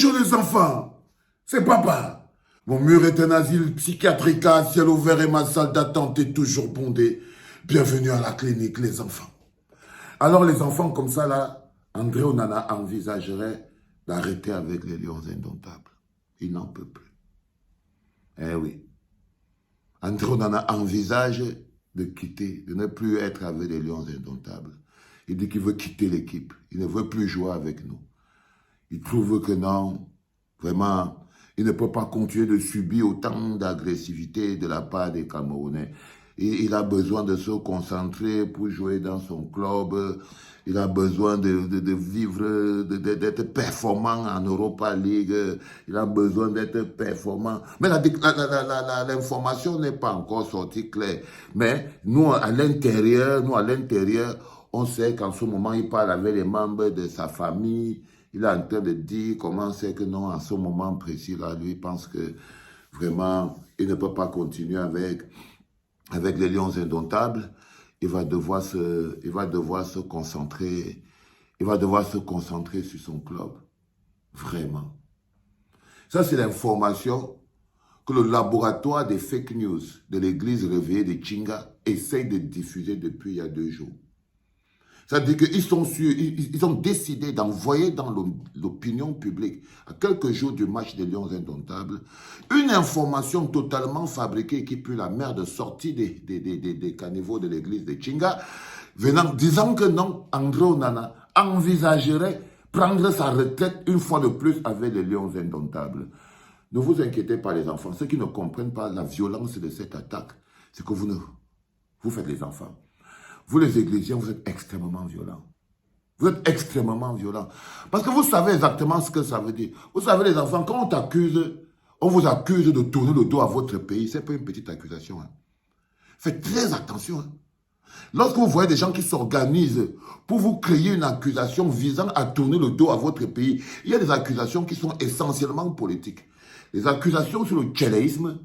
Bonjour les enfants, c'est papa. Mon mur est un asile psychiatrique à ciel ouvert et ma salle d'attente est toujours bondée. Bienvenue à la clinique les enfants. Alors les enfants comme ça là, André Onana envisagerait d'arrêter avec les lions indomptables. Il n'en peut plus. Eh oui. André Onana envisage de quitter, de ne plus être avec les lions indomptables. Il dit qu'il veut quitter l'équipe. Il ne veut plus jouer avec nous. Il trouve que non, vraiment, il ne peut pas continuer de subir autant d'agressivité de la part des Camerounais. Il a besoin de se concentrer pour jouer dans son club. Il a besoin de vivre, d'être performant en Europa League. Il a besoin d'être performant. Mais l'information n'est pas encore sortie claire. Mais nous, à l'intérieur, on sait qu'en ce moment, il parle avec les membres de sa famille. Il est en train de dire comment c'est que non, à ce moment précis, là, lui pense que vraiment, il ne peut pas continuer avec les lions indomptables. Il va devoir se concentrer sur son club. Vraiment. Ça, c'est l'information que le laboratoire des fake news de l'église réveillée de Tchinga essaye de diffuser depuis il y a 2 jours. C'est-à-dire qu'ils sont sûrs, ils ont décidé d'envoyer dans l'opinion publique, à quelques jours du match des Lions indomptables, une information totalement fabriquée qui pue la merde sortie des caniveaux de l'église de Tchinga, disant que non, André Onana envisagerait prendre sa retraite une fois de plus avec les Lions indomptables. Ne vous inquiétez pas les enfants, ceux qui ne comprennent pas la violence de cette attaque, c'est que vous faites les enfants. Vous les Églisiens, vous êtes extrêmement violents. Vous êtes extrêmement violents. Parce que vous savez exactement ce que ça veut dire. Vous savez les enfants, quand on vous accuse de tourner le dos à votre pays, ce n'est pas une petite accusation. Hein. Faites très attention. Hein. Lorsque vous voyez des gens qui s'organisent pour vous créer une accusation visant à tourner le dos à votre pays, il y a des accusations qui sont essentiellement politiques. Les accusations sur le tchéléisme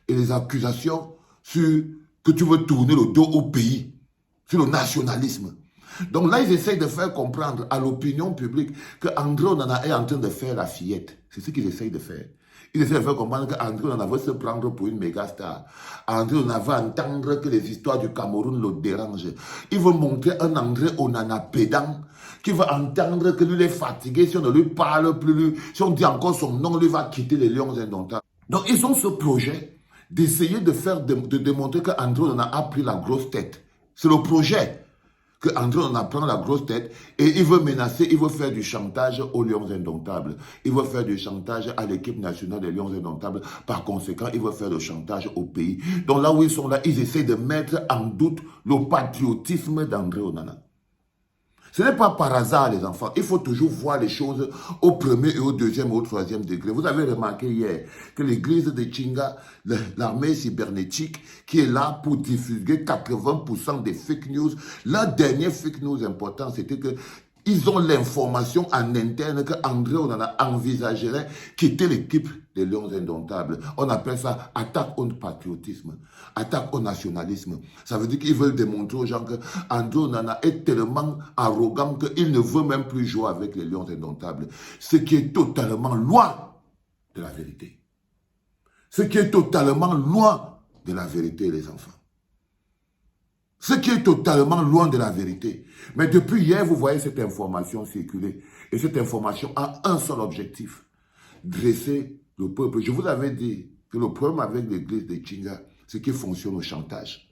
et les accusations sur que tu veux tourner le dos au pays. Sur le nationalisme. Donc là, ils essayent de faire comprendre à l'opinion publique qu'André Onana est en train de faire la fillette. C'est ce qu'ils essayent de faire. Ils essayent de faire comprendre qu'André Onana veut se prendre pour une méga star. André Onana veut entendre que les histoires du Cameroun le dérangent. Il veut montrer un André Onana pédant qui veut entendre que lui est fatigué. Si on ne lui parle plus, si on dit encore son nom, lui va quitter les lions indomptables. Donc ils ont ce projet d'essayer de démontrer qu'André Onana a pris la grosse tête. C'est le projet que André Onana prend la grosse tête et il veut menacer, il veut faire du chantage aux Lions indomptables. Il veut faire du chantage à l'équipe nationale des Lions indomptables. Par conséquent, il veut faire du chantage au pays. Donc là où ils sont là, ils essaient de mettre en doute le patriotisme d'André Onana. Ce n'est pas par hasard, les enfants. Il faut toujours voir les choses au premier et au deuxième et au troisième degré. Vous avez remarqué hier que l'église de Tchinga, l'armée cybernétique, qui est là pour diffuser 80% des fake news, la dernière fake news importante, c'était que ils ont l'information en interne qu'André Onana envisagerait quitter l'équipe des Lions indomptables. On appelle ça attaque au patriotisme, attaque au nationalisme. Ça veut dire qu'ils veulent démontrer aux gens qu'André Onana est tellement arrogant qu'il ne veut même plus jouer avec les Lions indomptables. Ce qui est totalement loin de la vérité. Ce qui est totalement loin de la vérité, les enfants. Ce qui est totalement loin de la vérité. Mais depuis hier, vous voyez cette information circuler. Et cette information a un seul objectif. Dresser le peuple. Je vous avais dit que le problème avec l'église de Tchinga, c'est qu'il fonctionne au chantage.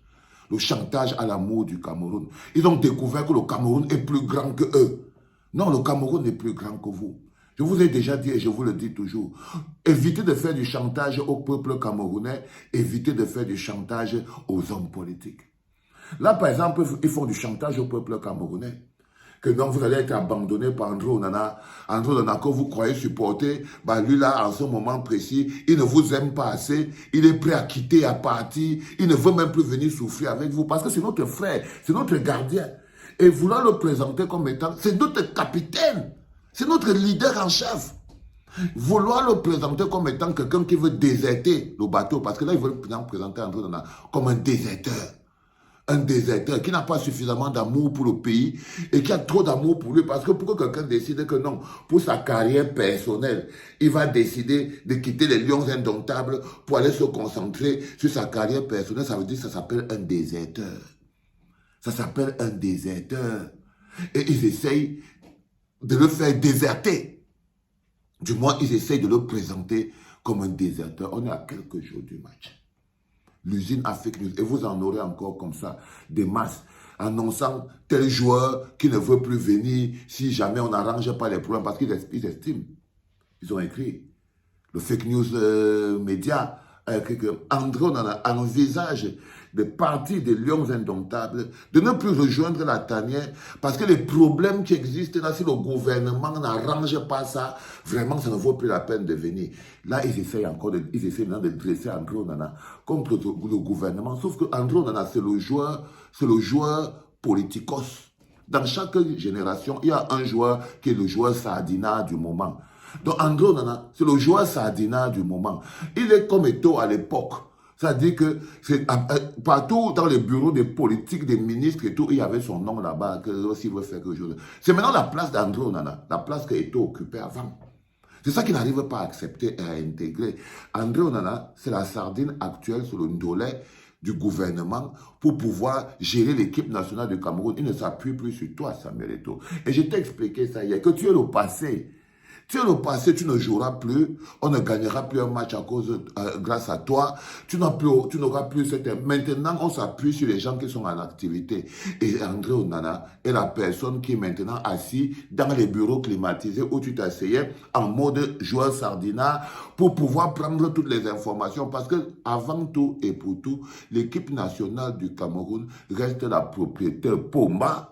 Le chantage à l'amour du Cameroun. Ils ont découvert que le Cameroun est plus grand que eux. Non, le Cameroun est plus grand que vous. Je vous ai déjà dit et je vous le dis toujours. Évitez de faire du chantage au peuple camerounais. Évitez de faire du chantage aux hommes politiques. Là, par exemple, ils font du chantage au peuple camerounais. Que donc vous allez être abandonné par André Onana. André Onana que vous croyez supporter, bah lui là, en ce moment précis, il ne vous aime pas assez. Il est prêt à quitter, à partir. Il ne veut même plus venir souffrir avec vous. Parce que c'est notre frère, c'est notre gardien. Et vouloir le présenter comme étant, c'est notre capitaine. C'est notre leader en chef. Vouloir le présenter comme étant quelqu'un qui veut déserter le bateau. Parce que là, ils veulent présenter André Onana comme un déserteur. Un déserteur qui n'a pas suffisamment d'amour pour le pays et qui a trop d'amour pour lui. Parce que pour que quelqu'un décide que non, pour sa carrière personnelle, il va décider de quitter les Lions Indomptables pour aller se concentrer sur sa carrière personnelle, ça veut dire que ça s'appelle un déserteur. Ça s'appelle un déserteur. Et ils essayent de le faire déserter. Du moins, ils essayent de le présenter comme un déserteur. On est à quelques jours du match. L'usine a fake news. Et vous en aurez encore comme ça, des masses, annonçant tel joueur qui ne veut plus venir si jamais on n'arrange pas les problèmes. Parce qu'ils estiment. Ils ont écrit. Le fake news média a écrit que André Onana envisage de partir des Lions Indomptables, de ne plus rejoindre la tanière, parce que les problèmes qui existent là, si le gouvernement n'arrange pas ça, vraiment, ça ne vaut plus la peine de venir. Là, ils essayent maintenant de dresser André Onana contre le gouvernement, sauf que André Onana, c'est le joueur politicos. Dans chaque génération, il y a un joueur qui est le joueur Sardina du moment. Donc André Onana, c'est le joueur Sardina du moment. Il est comme Eto'o à l'époque. C'est-à-dire que partout dans les bureaux des politiques, des ministres et tout, il y avait son nom là-bas, s'il veut faire quelque chose. C'est maintenant la place d'André Onana, la place que Eto'o occupait avant. C'est ça qu'il n'arrive pas à accepter et à intégrer. André Onana, c'est la sardine actuelle sur le ndolet du gouvernement pour pouvoir gérer l'équipe nationale du Cameroun. Il ne s'appuie plus sur toi, Samuel Eto'o. Et je t'ai expliqué ça hier, que tu es le passé. Tu es le passé, tu ne joueras plus, on ne gagnera plus un match grâce à toi, tu n'auras plus cette... Maintenant, on s'appuie sur les gens qui sont en activité. Et André Onana est la personne qui est maintenant assis dans les bureaux climatisés où tu t'asseyais en mode joueur sardina pour pouvoir prendre toutes les informations. Parce que avant tout et pour tout, l'équipe nationale du Cameroun reste la propriété Poma.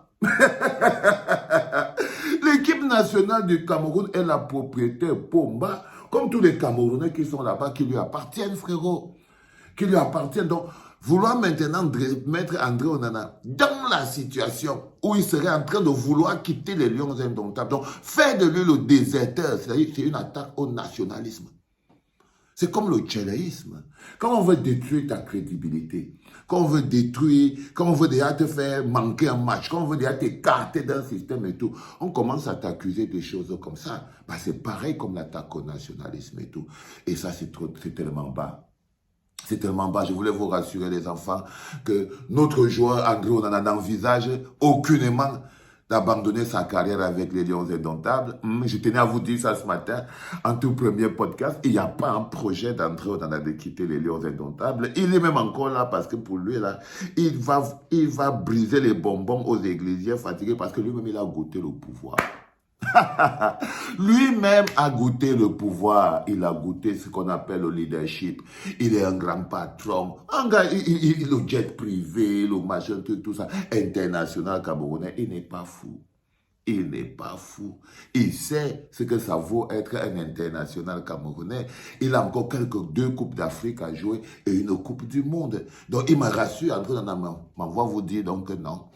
L'équipe nationale du Cameroun est la propriété Pomba, comme tous les Camerounais qui sont là-bas, qui lui appartiennent, frérot. Qui lui appartiennent. Donc, vouloir maintenant mettre André Onana dans la situation où il serait en train de vouloir quitter les Lions Indomptables. Donc, faire de lui le déserteur, c'est-à-dire que c'est une attaque au nationalisme. C'est comme le tchéléisme. Quand on veut détruire ta crédibilité, quand on veut détruire, quand on veut déjà te faire manquer un match, quand on veut déjà t'écarter d'un système et tout, on commence à t'accuser des choses comme ça. Bah, c'est pareil comme l'attaque au nationalisme et tout. Et ça, c'est tellement bas. C'est tellement bas. Je voulais vous rassurer, les enfants, que notre joueur André Onana n'envisage aucunement d'abandonner sa carrière avec les Lions Indomptables. Je tenais à vous dire ça ce matin, en tout premier podcast. Il n'y a pas un projet d'André Onana de quitter les Lions Indomptables. Il est même encore là parce que pour lui, là, il va briser les bonbons aux églisiens fatigués parce que lui-même, il a goûté le pouvoir. Lui-même a goûté le pouvoir, il a goûté ce qu'on appelle le leadership. Il est un grand patron, un gars, le jet privé, le machin, tout ça, international camerounais. Il n'est pas fou. Il n'est pas fou. Il sait ce que ça vaut être un international camerounais. Il a encore 2 coupes d'Afrique à jouer et une coupe du monde. Donc il m'a rassuré, André Onana m'envoie vous dire donc que non.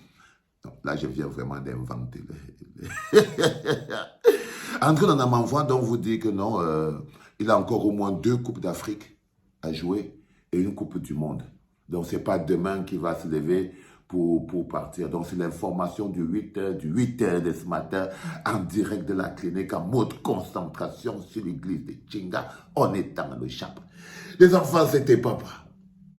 Là, je viens vraiment d'inventer. André Onana m'envoie donc vous dire que non, il a encore au moins 2 coupes d'Afrique à jouer et une coupe du monde. Donc, ce n'est pas demain qu'il va se lever pour partir. Donc, c'est l'information du 8h de ce matin, en direct de la clinique, en mode concentration sur l'église de Tchinga, en étant le chapeau. Les enfants, c'était papa.